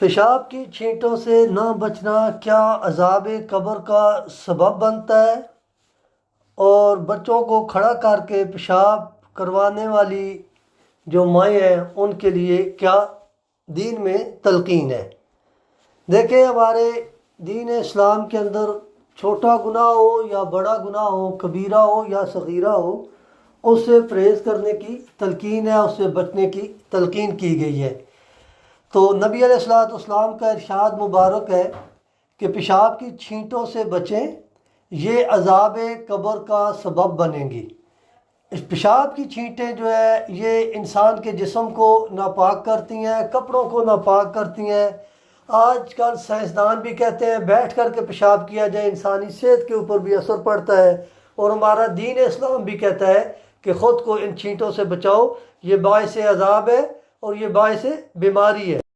پیشاب کی چھینٹوں سے نہ بچنا کیا عذاب قبر کا سبب بنتا ہے؟ اور بچوں کو کھڑا کر کے پیشاب کروانے والی جو مائیں ہیں ان کے لیے کیا دین میں تلقین ہے؟ دیکھیں، ہمارے دین اسلام کے اندر چھوٹا گناہ ہو یا بڑا گناہ ہو، کبیرہ ہو یا صغیرہ ہو، اس سے پرہیز کرنے کی تلقین ہے، اس سے بچنے کی تلقین کی گئی ہے۔ تو نبی علیہ السلام کا ارشاد مبارک ہے کہ پیشاب کی چھینٹوں سے بچیں، یہ عذاب قبر کا سبب بنیں گی۔ پیشاب کی چھینٹیں جو ہے یہ انسان کے جسم کو ناپاک کرتی ہیں، کپڑوں کو ناپاک کرتی ہیں۔ آج کل سائنسدان بھی کہتے ہیں بیٹھ کر کے پیشاب کیا جائے، انسانی صحت کے اوپر بھی اثر پڑتا ہے، اور ہمارا دین اسلام بھی کہتا ہے کہ خود کو ان چھینٹوں سے بچاؤ، یہ باعث عذاب ہے اور یہ باعث بیماری ہے۔